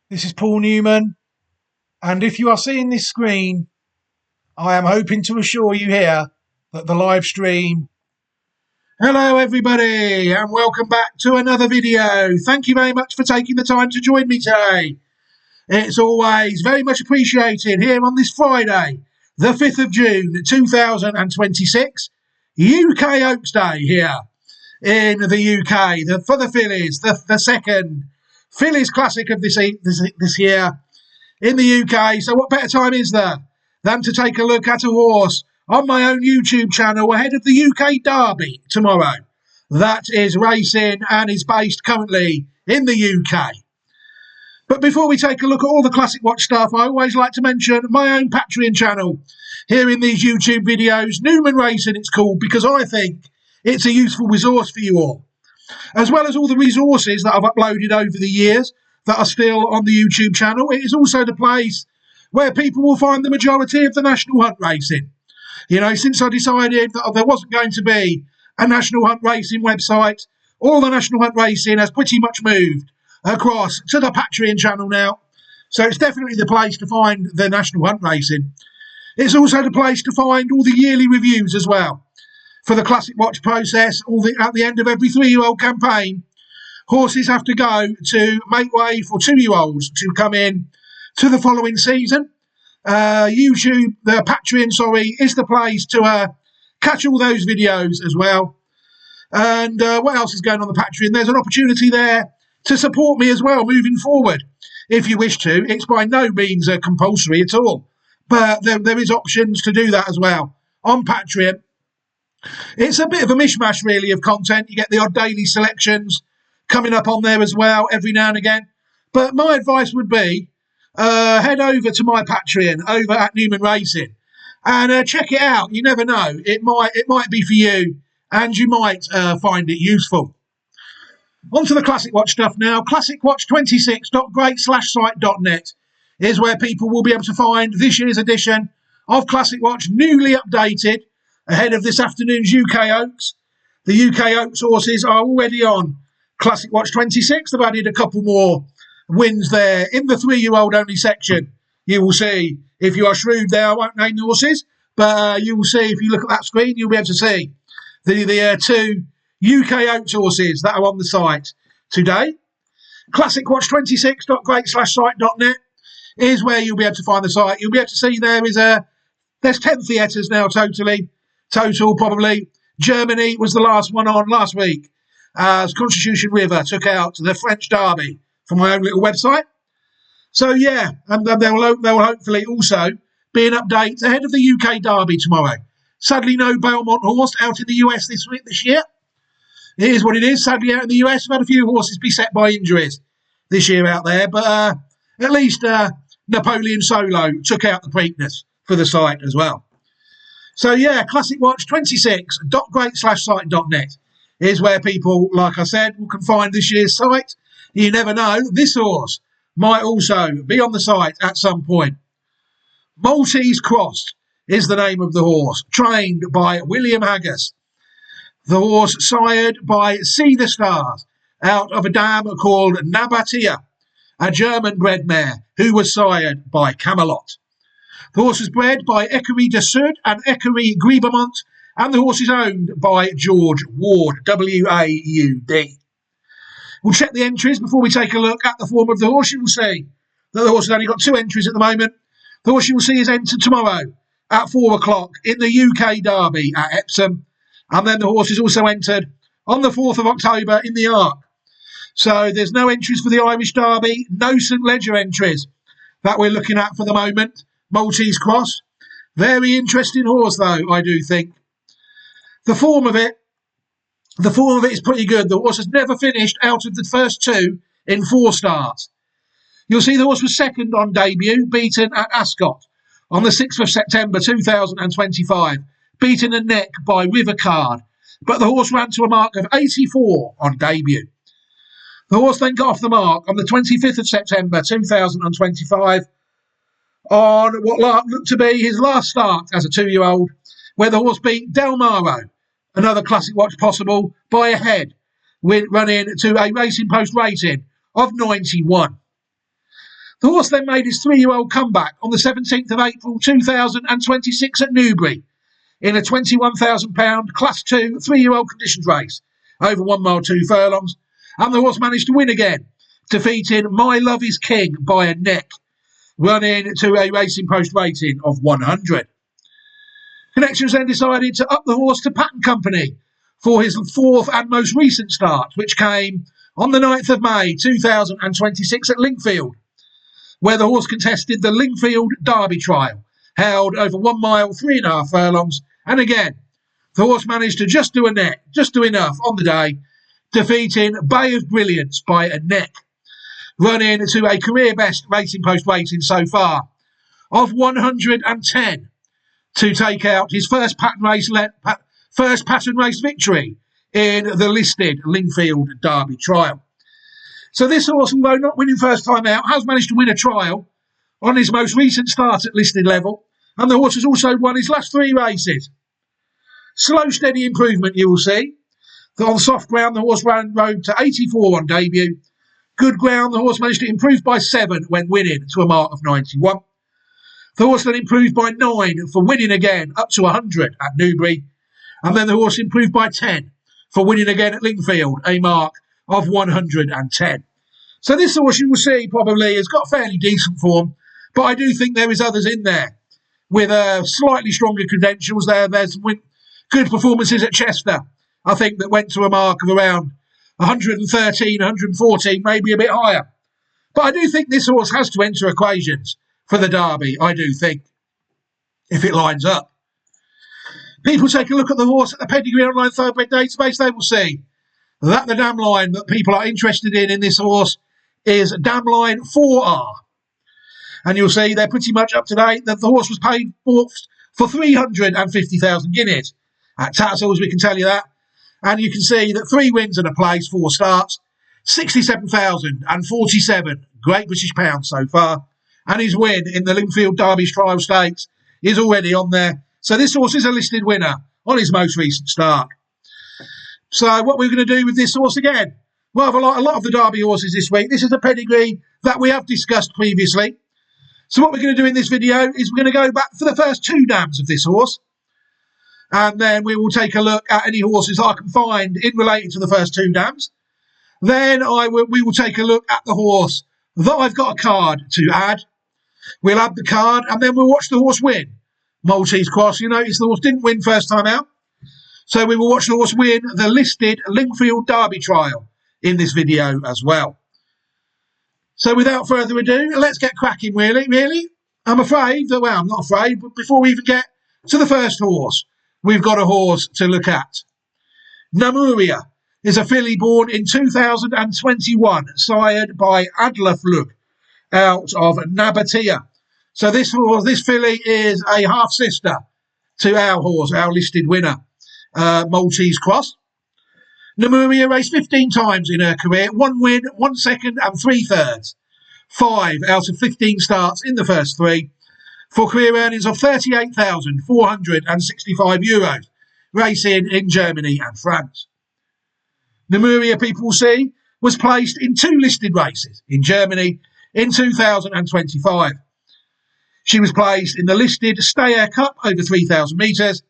This is Paul Newman, and if you are seeing this screen, I am hoping to assure you here that the live stream. Hello, everybody, and welcome back to another video. Thank you very much for taking the time to join me today. It's always very much appreciated here on this Friday, the 5th of June 2026, UK Oaks Day here in the UK for the Phillies, the second Phillies Classic of this year in the UK. So what better time is there than to take a look at a horse on my own YouTube channel ahead of the UK Derby tomorrow. That is racing and is based currently in the UK. But before we take a look at all the Classic Watch stuff, I always like to mention my own Patreon channel here in these YouTube videos. Newman Racing it's called, because I think it's a useful resource for you all, as well as all the resources that I've uploaded over the years that are still on the YouTube channel. It is also the place where people will find the majority of the National Hunt Racing. You know, since I decided that there wasn't going to be a National Hunt Racing website, all the National Hunt Racing has pretty much moved across to the Patreon channel now. So it's definitely the place to find the National Hunt Racing. It's also the place to find all the yearly reviews as well. For the Classic Watch process, at the end of every 3-year-old campaign, horses have to go to make way for 2-year-olds to come in to the following season. YouTube, the Patreon, is the place to catch all those videos as well. And what else is going on the Patreon? There's an opportunity there to support me as well moving forward, if you wish to. It's by no means compulsory at all, but there is options to do that as well on Patreon. It's a bit of a mishmash, really, of content. You get the odd daily selections coming up on there as well every now and again. But my advice would be head over to my Patreon over at Newman Racing and check it out. You never know. It might be for you, and you might find it useful. On to the Classic Watch stuff now. ClassicWatch26.great/site.net is where people will be able to find this year's edition of Classic Watch, newly updated ahead of this afternoon's UK Oaks. The UK Oaks horses are already on Classic Watch 26. They've added a couple more wins there in the 3-year-old only section. You will see, if you are shrewd there, I won't name the horses, but you will see, if you look at that screen, you'll be able to see the two UK Oaks horses that are on the site today. ClassicWatch26.great/site.net is where you'll be able to find the site. You'll be able to see there's 10 theatres now total probably. Germany was the last one on last week as Constitution River took out the French Derby from my own little website. So yeah, and there will hopefully also be an update ahead of the UK Derby tomorrow. Sadly, no Belmont horse out in the US this year. It is what it is. Sadly, out in the US, we've had a few horses beset by injuries this year out there, but at least Napoleon Solo took out the Preakness for the site as well. So yeah, ClassicWatch26.great/site.net is where people, like I said, can find this year's site. You never know, this horse might also be on the site at some point. Maltese Cross is the name of the horse, trained by William Haggis. The horse sired by See the Stars out of a dam called Nabatea, a German-bred mare who was sired by Camelot. The horse was bred by Ecurie de Sud and Ecurie Griebemont, and the horse is owned by George Ward, W-A-U-D. We'll check the entries before we take a look at the form of the horse. You will see that the horse has only got 2 entries at the moment. The horse you will see is entered tomorrow at 4 o'clock in the UK Derby at Epsom. And then the horse is also entered on the 4th of October in the Arc. So there's no entries for the Irish Derby, no St Ledger entries that we're looking at for the moment. Maltese Cross. Very interesting horse, though, I do think. The form of it is pretty good. The horse has never finished out of the first 2 in 4 starts. You'll see the horse was second on debut, beaten at Ascot on the 6th of September 2025, beaten a neck by River Card, but the horse ran to a mark of 84 on debut. The horse then got off the mark on the 25th of September 2025 on what looked to be his last start as a 2-year-old, where the horse beat Del Maro, another Classic Watch possible, by a head, running to a Racing Post rating of 91. The horse then made his 3-year-old comeback on the 17th of April 2026 at Newbury in a £21,000 Class 2 3-year-old conditions race over 1 mile 2 furlongs, and the horse managed to win again, defeating My Love Is King by a neck, running to a Racing Post rating of 100. Connections then decided to up the horse to Pattern Company for his 4th and most recent start, which came on the 9th of May 2026 at Lingfield, where the horse contested the Lingfield Derby Trial, held over 1 mile 3.5 furlongs, and again, the horse managed to just do enough on the day, defeating Bay of Brilliance by a neck, running to a career best Racing Post rating so far of 110 to take out his first pattern race victory in the listed Lingfield Derby Trial. So this horse, although not winning first time out, has managed to win a trial on his most recent start at listed level, and the horse has also won his last 3 races. Slow, steady improvement, you will see. On soft ground, the horse rode to 84 on debut. Good ground, the horse managed to improve by 7 when winning to a mark of 91. The horse then improved by 9 for winning again up to 100 at Newbury. And then the horse improved by 10 for winning again at Lingfield, a mark of 110. So this horse, you will see, probably has got fairly decent form, but I do think there is others in there with slightly stronger credentials there. There's some good performances at Chester, I think, that went to a mark of around 113, 114, maybe a bit higher. But I do think this horse has to enter equations for the Derby, I do think, if it lines up. People take a look at the horse at the Pedigree Online Thoroughbred database, they will see that the dam line that people are interested in this horse is dam line 4R. And you'll see they're pretty much up to date, that the horse was paid for 350,000 guineas. At Tattersalls, we can tell you that. And you can see that 3 wins and a place, 4 starts, 67,047 Great British pounds so far. And his win in the Lingfield Derby Trial Stakes is already on there. So this horse is a listed winner on his most recent start. So what we're going to do with this horse again, rather like a lot of the Derby horses this week, this is a pedigree that we have discussed previously. So what we're going to do in this video is we're going to go back for the first 2 dams of this horse. And then we will take a look at any horses I can find in relating to the first 2 dams. Then we will take a look at the horse that I've got a card to add. We'll add the card and then we'll watch the horse win. Maltese Cross, you notice the horse didn't win first time out. So we will watch the horse win the listed Lingfield Derby Trial in this video as well. So without further ado, let's get cracking, really. I'm afraid that, well, I'm not afraid, but before we even get to the first horse, we've got a horse to look at. Namuria is a filly born in 2021, sired by Adlerflug out of Nabatea. So this filly is a half-sister to our horse, our listed winner, Maltese Cross. Namuria raced 15 times in her career, 1 win, 1 second and 3 thirds. 5 out of 15 starts in the first 3 for career earnings of €38,465, racing in Germany and France. Namuria, people will see, was placed in 2 listed races in Germany in 2025. She was placed in the listed Steyr Cup over 3,000 metres,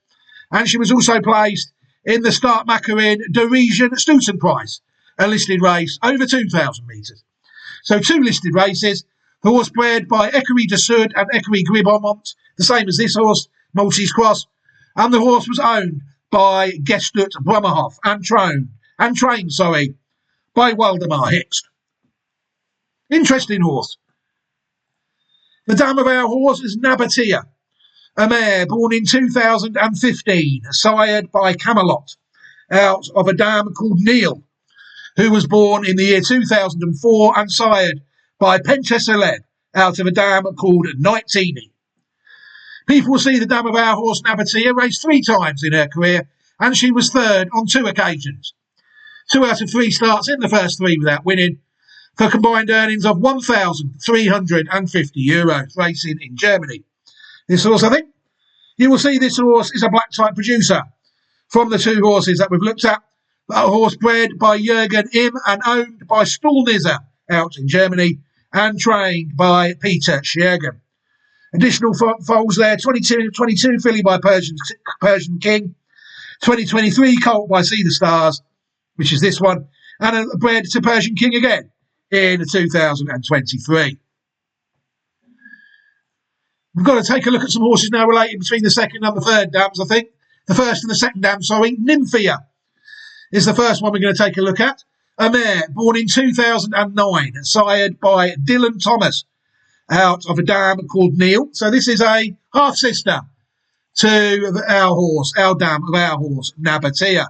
and she was also placed in the Start Makarin de Region Stutzenpreis, a listed race over 2,000 metres. So 2 listed races, the horse bred by Ecurie de Sud and Ecurie Gribomont, the same as this horse, Maltese Cross, and the horse was owned by Gestut Brummerhoff and trained by Waldemar Hickst. Interesting horse. The dam of our horse is Nabatea, a mare born in 2015, sired by Camelot, out of a dam called Neil, who was born in the year 2004 and sired by Pencheseleb, out of a dam called Nightini. People will see the dam of our horse Nabatea raced 3 times in her career, and she was 3rd on 2 occasions. 2 out of 3 starts in the first 3 without winning, for combined earnings of €1,350, racing in Germany. This horse, I think, you will see this horse is a black type producer from the 2 horses that we've looked at. A horse bred by Jürgen Im and owned by Stuhlnizzer out in Germany, and trained by Peter Schergen. Additional foals there, 2022 filly by Persian King, 2023 colt by See the Stars, which is this one, and a bred to Persian King again in 2023. We've got to take a look at some horses now related between the second and the third dams, I think. The first and the second dam, sorry. Nymphia is the first one we're going to take a look at. A mare born in 2009, sired by Dylan Thomas out of a dam called Neil. So this is a half-sister to our horse, our dam of our horse, Nabatea.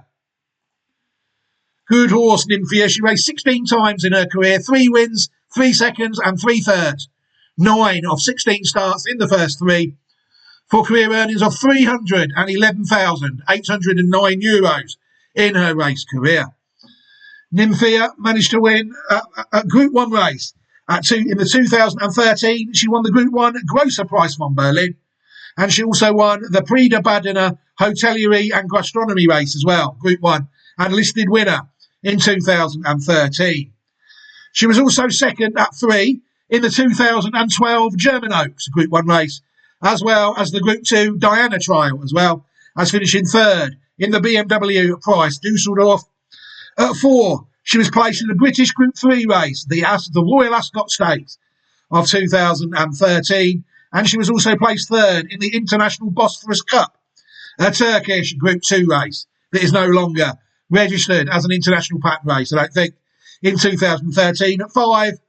Good horse, Nymphia. She raced 16 times in her career, 3 wins, 3 seconds and 3 thirds. 9 of 16 starts in the first 3 for career earnings of €311,809 in her race career. Nymphia managed to win a Group 1 race in the 2013. She won the Group 1 Grosser Price von Berlin, and she also won the Prix de Badener Hotellerie and Gastronomy race as well, Group 1, and listed winner in 2013. She was also second at 3 in the 2012 German Oaks Group 1 race, as well as the Group 2 Diana Trial, as well as finishing third in the BMW Price Dusseldorf. At 4, she was placed in the British Group 3 race, the Royal Ascot Stakes of 2013, and she was also placed third in the International Bosphorus Cup, a Turkish Group 2 race that is no longer registered as an international pattern race, I don't think, in 2013. At 5,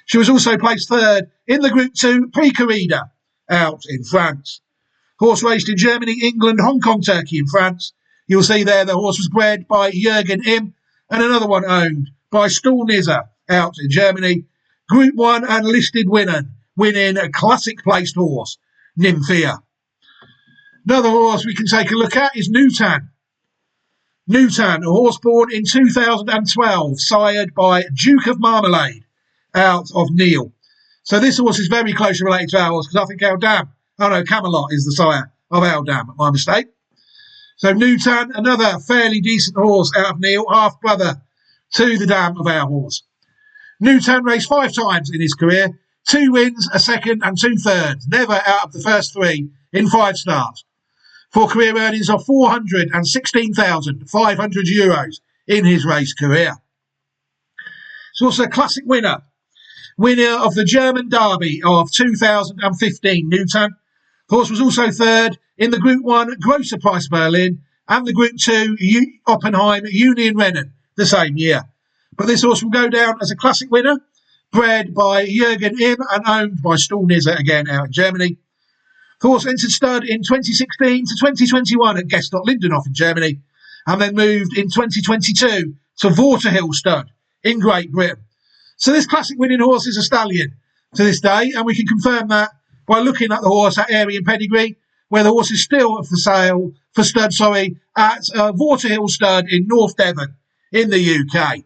she was also placed third in the Group 2 Prix Corrida out in France. Horse raced in Germany, England, Hong Kong, Turkey and France. You'll see there the horse was bred by Jürgen Im, and another one owned by Stuhlnizzer out in Germany. Group 1 and listed winning a classic placed horse, Nymphia. Another horse we can take a look at is Newman. Newman, a horse born in 2012, sired by Duke of Marmalade out of Neil. So this horse is very closely related to our horse, because I think our dam, Camelot is the sire of our dam, my mistake. So Newman, another fairly decent horse out of Neil, half brother to the dam of our horse. Newman raced 5 times in his career, 2 wins, a second and 2 thirds, never out of the first 3 in 5 starts, for career earnings of €416,500 in his race career. He's also a classic winner of the German Derby of 2015, Newman. The horse was also third in the Group 1 Grosser Price Berlin and the Group 2 Oppenheim Union Rennen the same year. But this horse will go down as a classic winner, bred by Jürgen Im and owned by Stuhlnizzer again out in Germany. The horse entered stud in 2016 to 2021 at Gestadt-Lindenhof in Germany, and then moved in 2022 to Waterhill Stud in Great Britain. So this classic winning horse is a stallion to this day, and we can confirm that by looking at the horse at Airy and Pedigree, where the horse is still for sale, at Waterhill Stud in North Devon in the UK.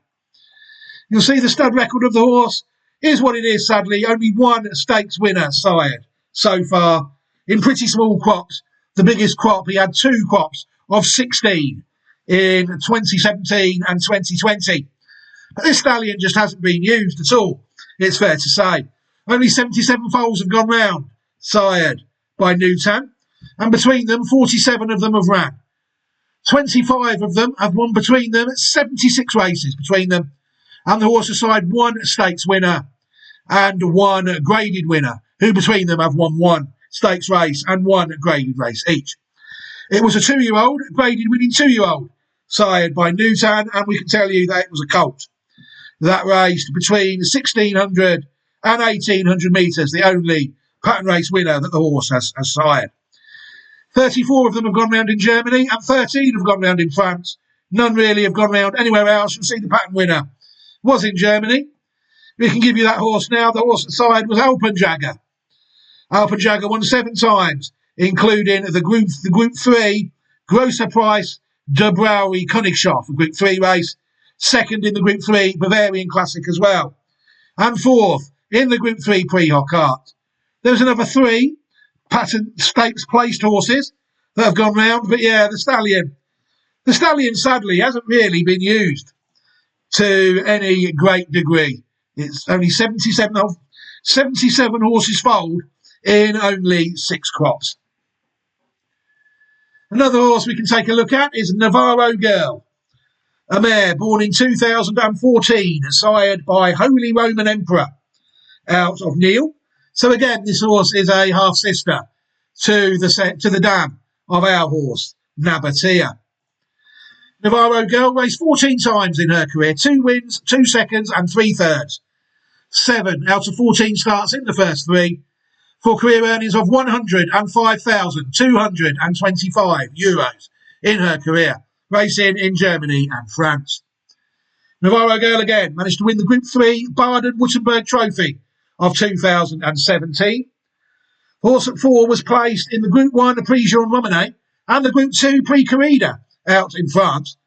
You'll see the stud record of the horse is what it is, sadly. Only 1 stakes winner sired so far in pretty small crops. The biggest crop, he had 2 crops of 16 in 2017 and 2020. But this stallion just hasn't been used at all, it's fair to say. Only 77 foals have gone round, sired by Newman, and between them, 47 of them have ran. 25 of them have won between them, 76 races between them, and the horse aside 1 stakes winner and 1 graded winner, who between them have won 1 stakes race and 1 graded race each. It was a 2-year-old, graded winning 2-year-old, sired by Newman, and we can tell you that it was a colt that raced between 1,600 and 1,800 metres, the only pattern race winner that the horse has sired. 34 of them have gone round in Germany and 13 have gone round in France. None really have gone round anywhere else. You'll see the pattern winner was in Germany. We can give you that horse now. The horse that sired was Alpenjagger. Alpenjagger won 7 times, including the Group 3 Grosser Price de Brauerei Königshof, a Group 3 race, second in the Group 3 Bavarian Classic as well, and 4th in the Group 3 Prix Hockart. There's another 3 pattern stakes placed horses that have gone round, but yeah, the stallion sadly hasn't really been used to any great degree. It's only 77 77 horses foaled in only 6 crops. Another horse we can take a look at is Navarro Girl, a mare born in 2014, sired by Holy Roman Emperor out of Neil. So again, this horse is a half sister to the dam of our horse, Nabatea. Navarro Girl raced 14 times in her career, 2 wins, 2 seconds and 3 thirds. 7 out of 14 starts in the first 3 for career earnings of €105,225 in her career, racing in Germany and France. Navarro Girl again managed to win the Group 3 Baden-Württemberg Trophy of 2017. Horse at 4 was placed in the Group 1 Prix Jean Romanet and the Group 2 Prix Corrida out in France.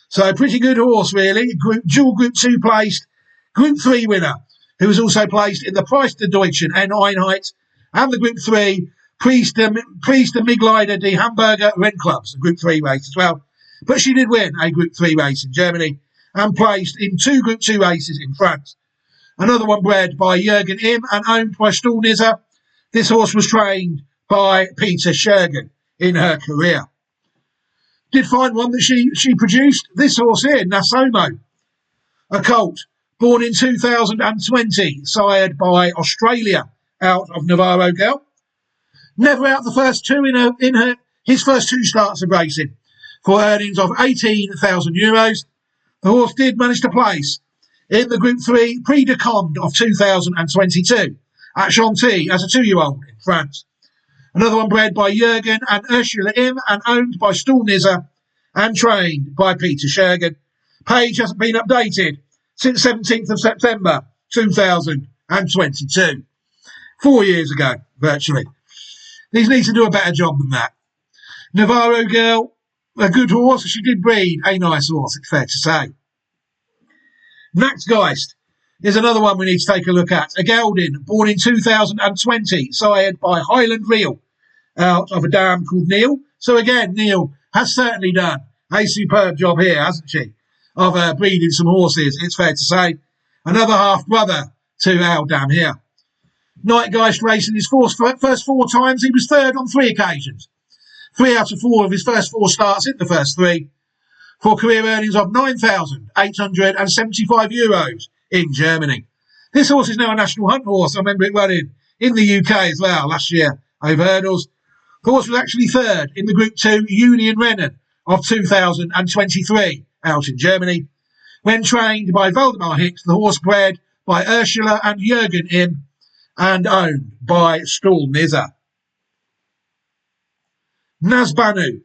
So a pretty good horse, really. Dual Group 2 placed Group 3 winner, who was also placed in the Preis der Deutschen N Einheit and the Group 3 Preis der Mitglieder die Hamburger Rennclubs, the Group 3 race as well. But she did win a Group 3 race in Germany and placed in 2 Group 2 races in France. Another one bred by Jürgen Im and owned by Stuhlnizzer. This horse was trained by Peter Schergen in her career. Did find one that she produced, this horse here, Nasomo, a colt born in 2020, sired by Australia out of Navarro Girl. Never out the first 2 in his first 2 starts of racing for earnings of €18,000. The horse did manage to place in the Group 3 Prix de Conde of 2022 at Chantilly as a 2-year-old in France. Another one bred by Jürgen and Ursula Im and owned by Stuhlnizzer and trained by Peter Schergen. Page hasn't been updated since 17th of September 2022. 4 years ago, virtually. These need to do a better job than that. Navarro Girl, a good horse. She did breed a nice horse, it's fair to say. Nachtgeist is another one we need to take a look at. A gelding born in 2020, sired by Highland Real out of a dam called Neil. So again, Neil has certainly done a superb job here, hasn't she, of breeding some horses, it's fair to say. Another half-brother to our dam here. Nightgeist racing his first 4 times. He was 3rd on 3 occasions. 3 out of 4 of his first 4 starts in the first 3 for career earnings of €9,875 in Germany. This horse is now a national hunt horse. I remember it running in the UK as well last year over hurdles. The horse was actually 3rd in the Group 2 Union Rennen of 2023 out in Germany. When trained by Waldemar Hicks, the horse bred by Ursula and Jürgen Im and owned by Stuhlnizzer. Nazbanu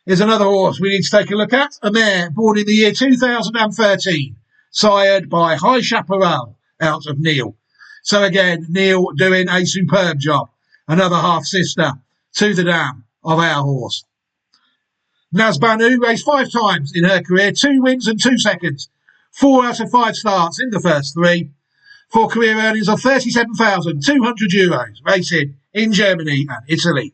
is another horse we need to take a look at. A mare born in the year 2013, sired by High Chaparral out of Neil. So again, Neil doing a superb job. Another half-sister to the dam of our horse. Nazbanu raced 5 times in her career, 2 wins and 2 seconds. 4 out of 5 starts in the first 3 for career earnings of €37,200, racing in Germany and Italy.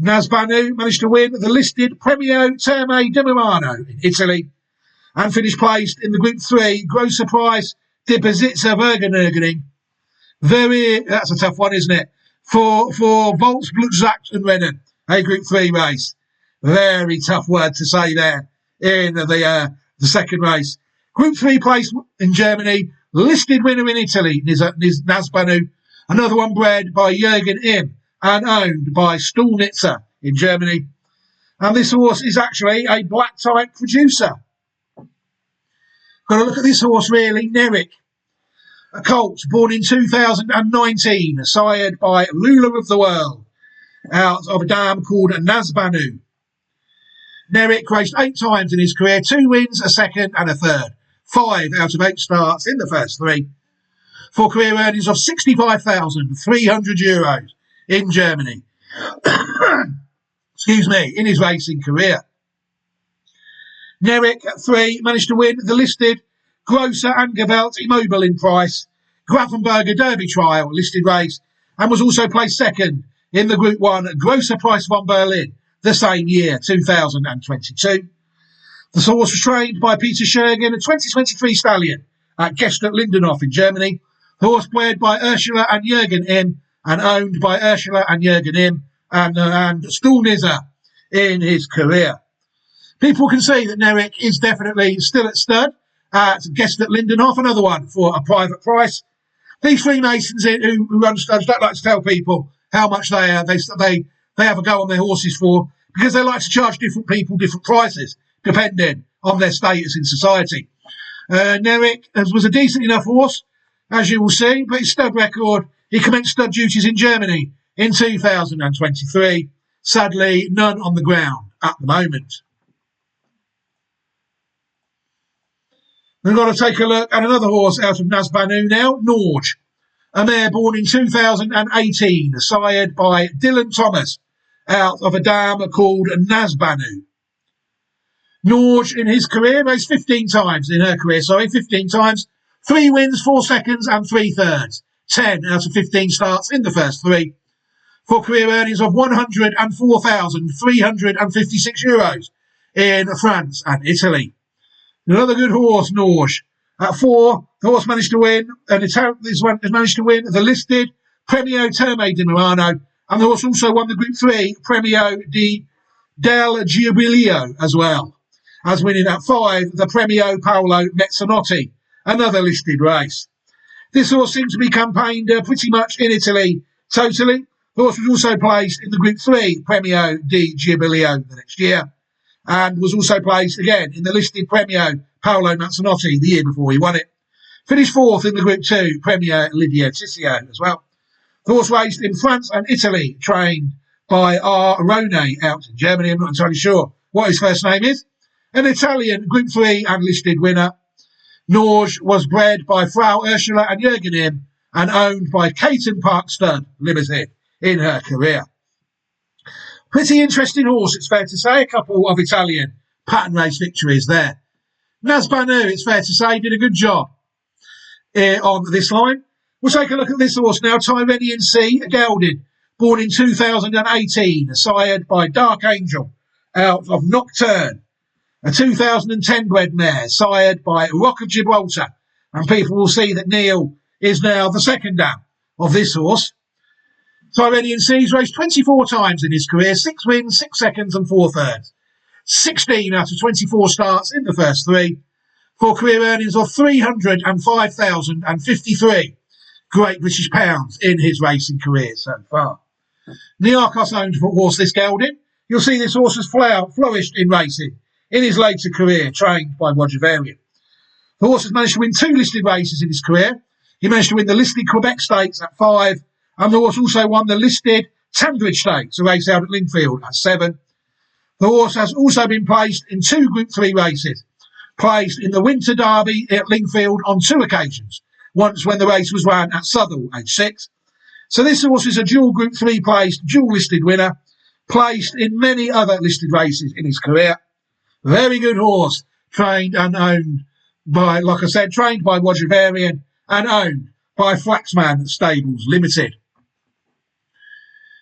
Nazbanu managed to win the listed Premio Terme di Milano in Italy and finished placed in the Group 3 Grosser Preis de Besitzervergnügen. That's a tough one, isn't it? For Volksblutsachsenrennen, a Group 3 race. Very tough word to say there in the second race. Group 3 place in Germany, listed winner in Italy, Nazbanu. Another one bred by Jürgen Im and owned by Stuhlnizzer in Germany. And this horse is actually a black type producer. Got to look at this horse really, Neric. A colt born in 2019, sired by Ruler of the World out of a dam called Nazbanu. Neric raced 8 times in his career, 2 wins, a second and a third. 5 out of 8 starts in the first 3 for career earnings of €65,300 in Germany. Excuse me, in his racing career. Neric at 3 managed to win the listed Grosser Angewelt Immobile in Price Grafenberger Derby Trial listed race and was also placed 2nd in the Group 1 Grosser Preis von Berlin the same year, 2022. The horse was trained by Peter Schergen, a 2023 stallion at Gestadt Lindenhof in Germany. The horse bred by Ursula and Jürgen Im and owned by Ursula and Jürgen Im and Stuhlnizzer in his career. People can see that Nerick is definitely still at stud. Guest at Lindenhof, another one for a private price. These Freemasons who run studs don't like to tell people how much they have a go on their horses for, because they like to charge different people different prices depending on their status in society. Nerick was a decent enough horse, as you will see, but his stud record, he commenced stud duties in Germany in 2023. Sadly, none on the ground at the moment. We've got to take a look at another horse out of Nazbanu now, Norge. A mare born in 2018, sired by Dylan Thomas, out of a dam called Nazbanu. Norge in his career raced 15 times, 15 times. 3 wins, 4 seconds and 3 thirds. 10 out of 15 starts in the first 3. For career earnings of €104,356 in France and Italy. Another good horse, Norge. At 4, the horse managed to win, and this one has managed to win the listed Premio Terme di Milano, and the horse also won the Group 3 Premio del Giubileo as well, as winning at 5 the Premio Paolo Mezzanotte, another listed race. This horse seems to be campaigned pretty much in Italy totally. The horse was also placed in the Group 3 Premio di Giubileo the next year, and was also placed again in the listed Premio Paolo Mezzanotte the year before he won it. Finished 4th in the Group 2 Premio Livio Tissio as well. The horse raced in France and Italy, trained by R. Rone out in Germany. I'm not entirely sure what his first name is. An Italian Group 3 and listed winner. Norge was bred by Frau Ursula and Jürgen Im and owned by Caton Park Stud Limited in her career. Pretty interesting horse, it's fair to say. A couple of Italian pattern race victories there. Nazbanu, it's fair to say, did a good job on this line. We'll take a look at this horse now. Tyrrhenian Sea, a gelding, born in 2018, sired by Dark Angel out of Nocturne. A 2010 bred mare, sired by Rock of Gibraltar. And people will see that Neil is now the second dam of this horse. Tyrrhenian Sea's raced 24 times in his career, 6 wins, 6 seconds and 4 thirds. 16 out of 24 starts in the first 3, for career earnings of £305,053 Great British pounds in his racing career so far. Niarchos owned the horse this gelding. You'll see this horse has flourished in racing in his later career, trained by Roger Varian. The horse has managed to win 2 listed races in his career. He managed to win the listed Quebec Stakes at 5, and the horse also won the listed Tambridge Stakes, a race out at Lingfield at 7. The horse has also been placed in 2 Group 3 races, placed in the Winter Derby at Lingfield on 2 occasions, once when the race was run at Southall, age 6. So this horse is a dual Group 3 placed, dual listed winner, placed in many other listed races in his career. Very good horse, trained and owned by, like I said, trained by Roger Varian and owned by Flaxman Stables Limited.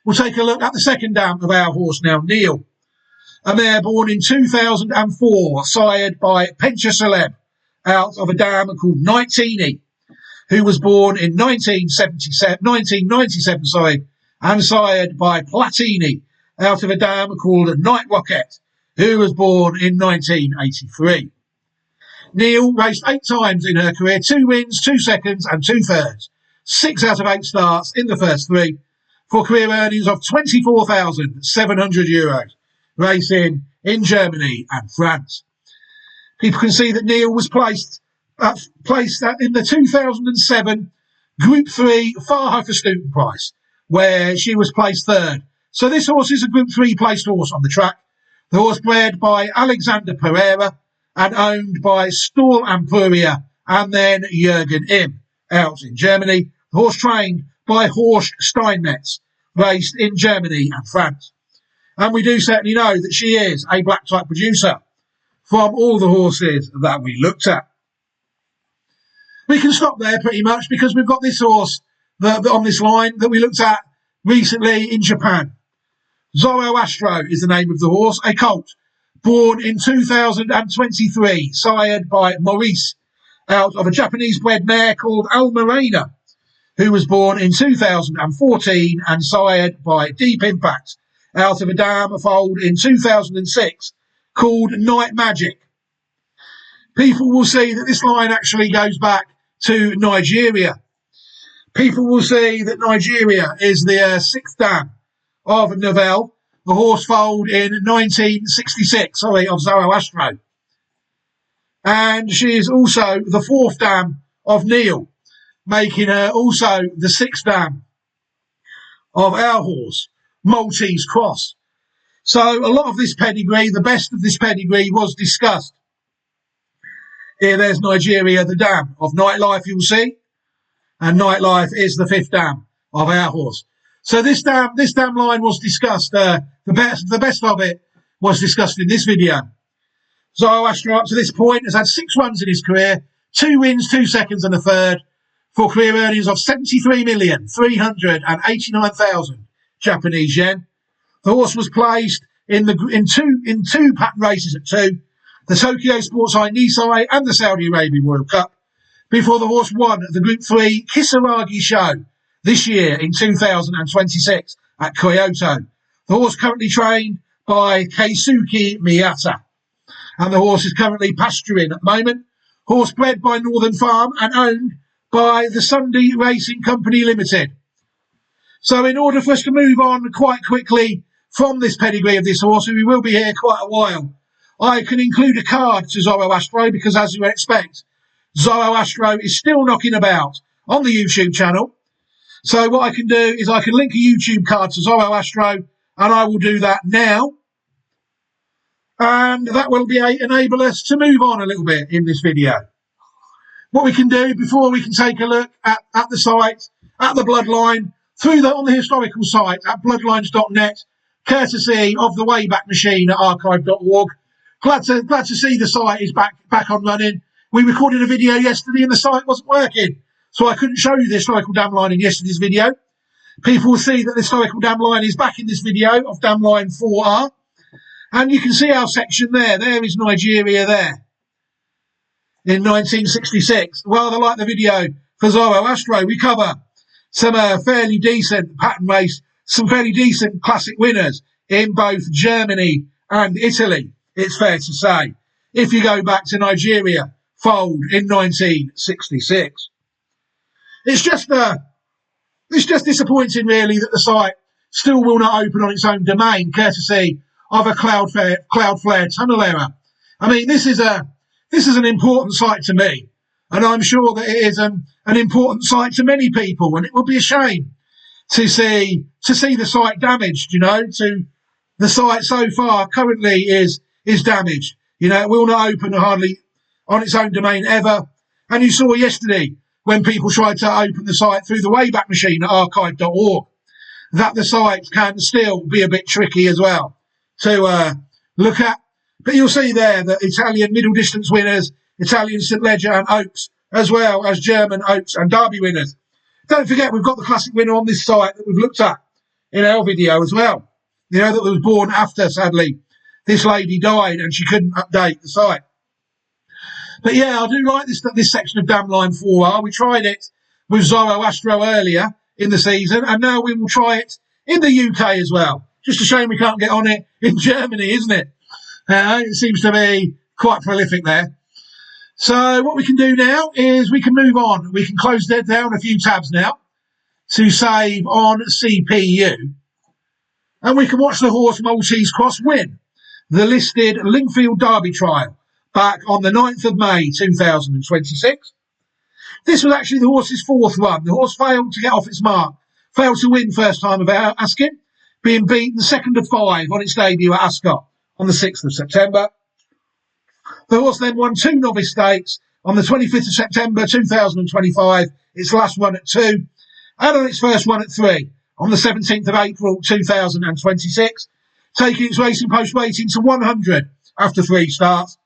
We'll take a look at the second dam of our horse now, Neil. A mare born in 2004, sired by Pencha Celeb, out of a dam called Nightini, who was born in 1997, and sired by Platini, out of a dam called Night Rocket, who was born in 1983. Neil raced 8 times in her career, 2 wins, 2 seconds and 2 thirds. 6 out of 8 starts in the first 3, for career earnings of €24,700, racing in Germany and France. People can see that Neil was placed in the 2007 Group 3 Farhofer Stuten Prize, where she was placed 3rd. So this horse is a Group 3 placed horse on the track. The horse bred by Alexander Pereira and owned by Stoll Ampuria and then Jürgen Im out in Germany. The horse trained by Horst Steinmetz, raced in Germany and France. And we do certainly know that she is a black type producer from all the horses that we looked at. We can stop there pretty much because we've got this horse on this line that we looked at recently in Japan. Zoroastro is the name of the horse, a colt, born in 2023, sired by Maurice, out of a Japanese bred mare called Almirena, who was born in 2014 and sired by Deep Impact out of a dam foaled in 2006 called Night Magic. People will see that this line actually goes back to Nigeria. People will see that Nigeria is the sixth dam of Novell, the horse foaled in 1966, of Zoroastro. And she is also the fourth dam of Neil, making her also the sixth dam of our horse, Maltese Cross. So a lot of this pedigree, the best of this pedigree, was discussed. Here there's Nigeria, the dam of Nightlife, you'll see. And Nightlife is the fifth dam of our horse. So this dam line was discussed. The best of it was discussed in this video. Zoroastro up to this point has had 6 runs in his career, 2 wins, 2 seconds and a third, for career earnings of 73,389,000 Japanese yen. The horse was placed in two pattern races at 2, the Tokyo Sports High Nisei and the Saudi Arabian World Cup, before the horse won the Group 3 Kisaragi Show this year in 2026 at Kyoto. The horse currently trained by Keisuke Miyata, and the horse is currently pasturing at the moment. Horse bred by Northern Farm and owned by the Sunday Racing Company Limited. So in order for us to move on quite quickly from this pedigree of this horse, and we will be here quite a while, I can include a card to Zoroastro because, as you would expect, Zoroastro is still knocking about on the YouTube channel. So what I can do is I can link a YouTube card to Zoroastro, and I will do that now. And that will enable us to move on a little bit in this video. What we can do before we can take a look at the site, at the bloodline, on the historical site at bloodlines.net, courtesy of the Wayback Machine at archive.org. Glad to see the site is back on running. We recorded a video yesterday and the site wasn't working, so I couldn't show you the historical dam line in yesterday's video. People will see that the historical dam line is back in this video of dam line 4R. And you can see our section there. There is Nigeria there in 1966. Rather like the video for Zoroastro, we cover some fairly decent pattern race, some fairly decent classic winners in both Germany and Italy, it's fair to say, if you go back to Nigeria, foaled in 1966. It's just disappointing, really, that the site still will not open on its own domain, courtesy of a Cloudflare tunnel error. I mean, this is an important site to me, and I'm sure that it is an important site to many people, and it would be a shame to see the site damaged. To the site so far currently is damaged. It will not open hardly on its own domain ever. And you saw yesterday when people tried to open the site through the Wayback Machine at archive.org that the site can still be a bit tricky as well to look at. But you'll see there that Italian middle distance winners, Italian St Leger and Oaks, as well as German Oaks and Derby winners. Don't forget, we've got the classic winner on this site that we've looked at in our video as well. That was born after, sadly, this lady died and she couldn't update the site. But yeah, I do like this section of Dam Line 4R. We tried it with Zoroastro earlier in the season, and now we will try it in the UK as well. Just a shame we can't get on it in Germany, isn't it? It seems to be quite prolific there. So what we can do now is we can move on. We can close down a few tabs now to save on CPU. And we can watch the horse Maltese Cross win the listed Lingfield Derby trial back on the 9th of May 2026. This was actually the horse's 4th run. The horse failed to get off its mark, failed to win first time of asking, being beaten 2nd of 5 on its debut at Ascot on the 6th of September. The horse then won 2 novice stakes on the 25th of September 2025, its last run at 2, and on its first run at 3 on the 17th of April 2026, taking its racing post rating to 100 after 3 starts.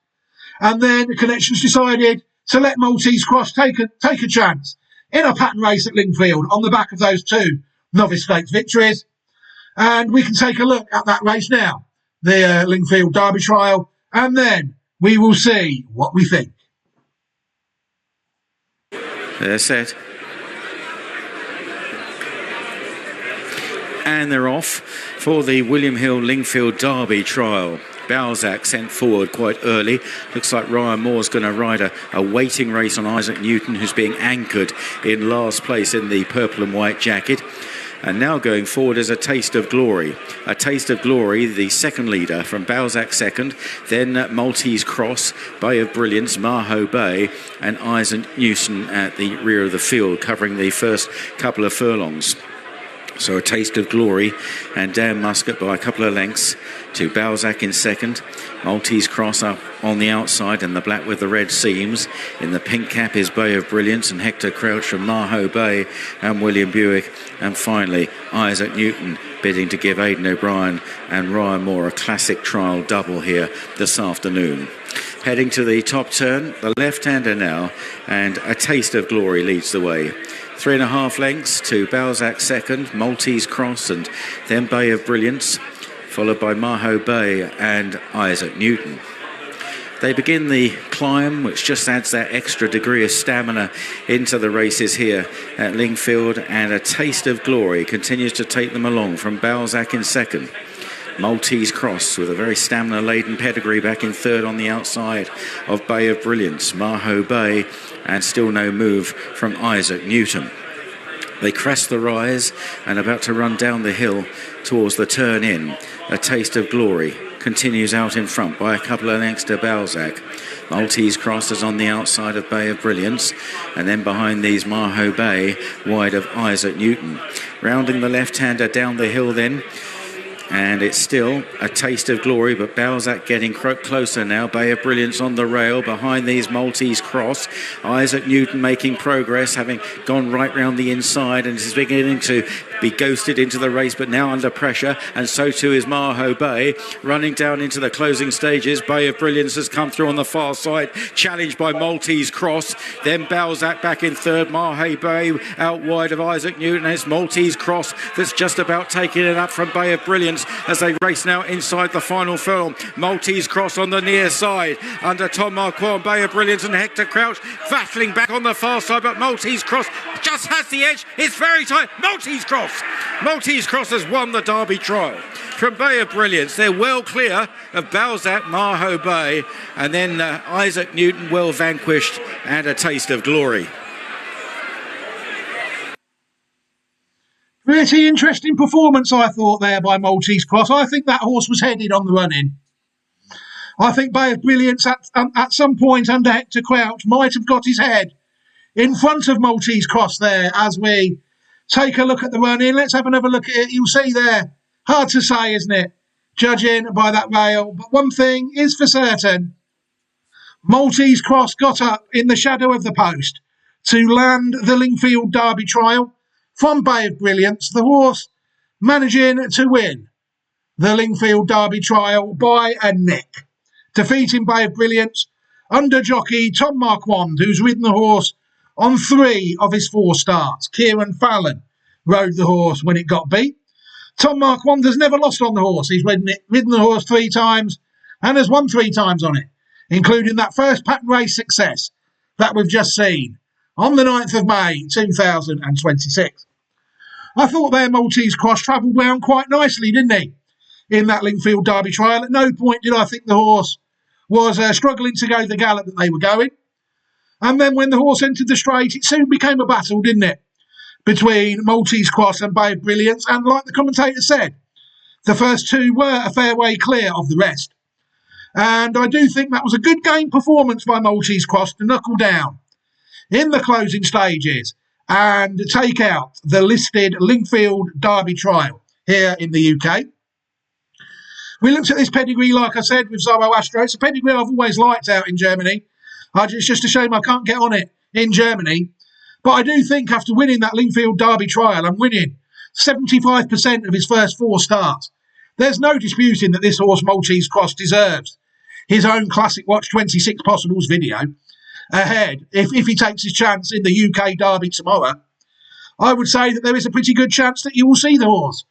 And then the connections decided to let Maltese Cross take a chance in a pattern race at Lingfield on the back of those 2 novice stakes victories. And we can take a look at that race now, the Lingfield Derby trial, and then we will see what we think. They're set. And they're off for the William Hill Lingfield Derby trial. Balzac sent forward quite early. Looks like Ryan Moore's going to ride a waiting race on Isaac Newton, who's being anchored in last place in the purple and white jacket. And now going forward is A Taste of Glory. A Taste of Glory, the second leader from Balzac second, then Maltese Cross, Bay of Brilliance, Maho Bay, and Isaac Newton at the rear of the field, covering the first couple of furlongs. So A Taste of Glory and Dan Muscat by a couple of lengths to Balzac in second. Maltese Cross up on the outside and the black with the red seams. In the pink cap is Bay of Brilliance and Hector Crouch from Maho Bay and William Buick. And finally, Isaac Newton bidding to give Aidan O'Brien and Ryan Moore a classic trial double here this afternoon. Heading to the top turn, the left-hander now, and A Taste of Glory leads the way. 3.5 lengths to Balzac second, Maltese Cross and then Bay of Brilliance, followed by Maho Bay and Isaac Newton. They begin the climb, which just adds that extra degree of stamina into the races here at Lingfield, and A Taste of Glory continues to take them along from Balzac in second. Maltese Cross with a very stamina-laden pedigree back in third on the outside of Bay of Brilliance, Maho Bay, and still no move from Isaac Newton. They crest the rise and about to run down the hill towards the turn in. A Taste of Glory continues out in front by a couple of lengths to Balzac. Maltese Cross is on the outside of Bay of Brilliance, and then behind these Maho Bay, wide of Isaac Newton. Rounding the left-hander down the hill then, and it's still A Taste of Glory, but Balzac getting closer now. Bay of Brilliance on the rail behind these Maltese Cross. Isaac Newton making progress, having gone right round the inside, and is beginning to be ghosted into the race, but now under pressure, and so too is Maho Bay. Running down into the closing stages, Bay of Brilliance has come through on the far side, challenged by Maltese Cross. Then Balzac back in third, Maho Bay out wide of Isaac Newton. It's Maltese Cross that's just about taking it up from Bay of Brilliance as they race now inside the final furlong. Maltese Cross on the near side under Tom Marquand, Bay of Brilliance and Hector Crouch battling back on the far side, but Maltese Cross just has the edge. It's very tight. Maltese Cross has won the Derby trial. From Bay of Brilliance, they're well clear of Balzac, Maho Bay, and then Isaac Newton well vanquished, and A Taste of Glory. Pretty interesting performance, I thought, there by Maltese Cross. I think that horse was headed on the run-in. I think Bay of Brilliance at some point under Hector Crouch might have got his head in front of Maltese Cross there as we take a look at the run-in. Let's have another look at it. You'll see there. Hard to say, isn't it? Judging by that rail. But one thing is for certain. Maltese Cross got up in the shadow of the post to land the Lingfield Derby trial from Bay of Brilliance. The horse managing to win the Lingfield Derby trial by a neck. Defeating Bay of Brilliance under jockey Tom Marquand, who's ridden the horse on 3 of his 4 starts. Kieran Fallon rode the horse when it got beat. Tom Marquand has never lost on the horse. He's ridden the horse 3 times and has won 3 times on it, including that first pattern race success that we've just seen on the 9th of May 2026. I thought their Maltese Cross travelled round quite nicely, didn't he, in that Lingfield Derby trial. At no point did I think the horse was struggling to go the gallop that they were going. And then when the horse entered the straight, it soon became a battle, didn't it, between Maltese Cross and Bay of Brilliance. And like the commentator said, the first 2 were a fair way clear of the rest. And I do think that was a good game performance by Maltese Cross to knuckle down in the closing stages and take out the listed Lingfield Derby trial here in the UK. We looked at this pedigree, like I said, with Zoroastro. It's a pedigree I've always liked out in Germany. It's just a shame I can't get on it in Germany. But I do think after winning that Lingfield Derby trial and winning 75% of his first 4 starts, there's no disputing that this horse Maltese Cross deserves his own Classic Watch 26 Possibles video ahead. If he takes his chance in the UK Derby tomorrow, I would say that there is a pretty good chance that you will see the horse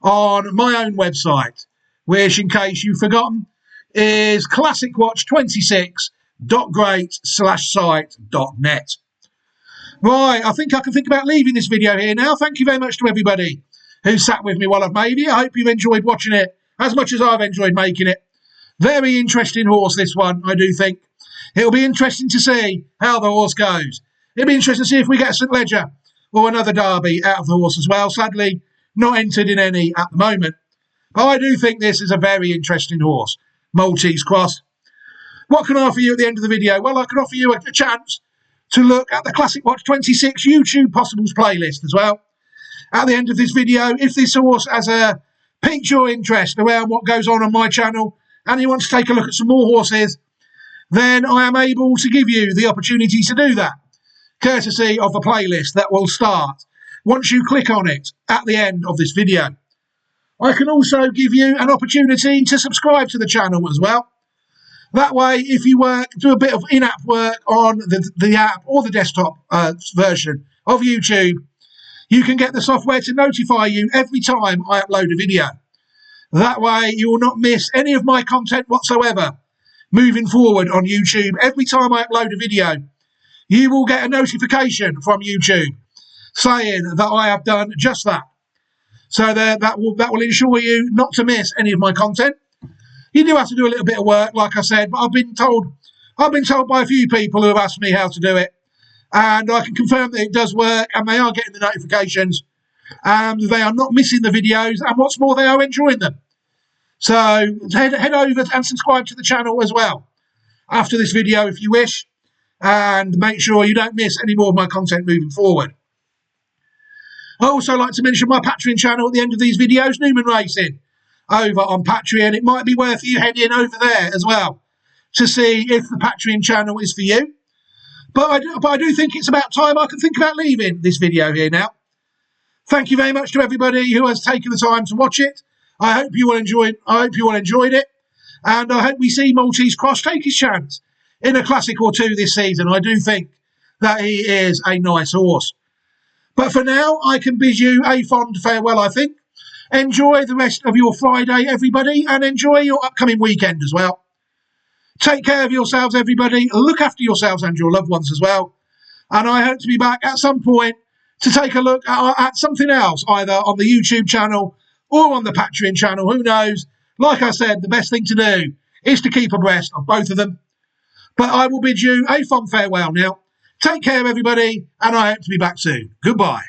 on my own website, which, in case you've forgotten, is classicwatch26.great/site.net. Right, I think I can think about leaving this video here now. Thank you very much to everybody who sat with me while I've made it. I hope you've enjoyed watching it as much as I've enjoyed making it. Very interesting horse, this one, I do think. It'll be interesting to see how the horse goes. It'll be interesting to see if we get a St Ledger or another Derby out of the horse as well. Sadly, not entered in any at the moment. But I do think this is a very interesting horse, Maltese Cross. What can I offer you at the end of the video? Well, I can offer you a chance to look at the Classic Watch 26 YouTube Possibles playlist as well. At the end of this video, if this horse has piqued your interest around what goes on my channel and you want to take a look at some more horses, then I am able to give you the opportunity to do that, courtesy of a playlist that will start once you click on it at the end of this video. I can also give you an opportunity to subscribe to the channel as well. That way, if you do a bit of in-app work on the app or the desktop version of YouTube, you can get the software to notify you every time I upload a video. That way, you will not miss any of my content whatsoever moving forward on YouTube. Every time I upload a video, you will get a notification from YouTube saying that I have done just that. So that will ensure you not to miss any of my content. You do have to do a little bit of work, like I said, but I've been told by a few people who have asked me how to do it, and I can confirm that it does work, and they are getting the notifications, and they are not missing the videos, and what's more, they are enjoying them. So head over and subscribe to the channel as well after this video if you wish, and make sure you don't miss any more of my content moving forward. I also like to mention my Patreon channel at the end of these videos, Newman Racing, over on Patreon. It might be worth you heading over there as well to see if the Patreon channel is for you. But I do think it's about time I can think about leaving this video here now. Thank you very much to everybody who has taken the time to watch it. I hope you all enjoyed it, and I hope we see Maltese Cross take his chance in a classic or two this season. I do think that he is a nice horse. But for now, I can bid you a fond farewell, I think. Enjoy the rest of your Friday, everybody, and enjoy your upcoming weekend as well. Take care of yourselves, everybody. Look after yourselves and your loved ones as well. And I hope to be back at some point to take a look at something else, either on the YouTube channel or on the Patreon channel. Who knows? Like I said, the best thing to do is to keep abreast of both of them. But I will bid you a fond farewell now. Take care, everybody, and I hope to be back soon. Goodbye.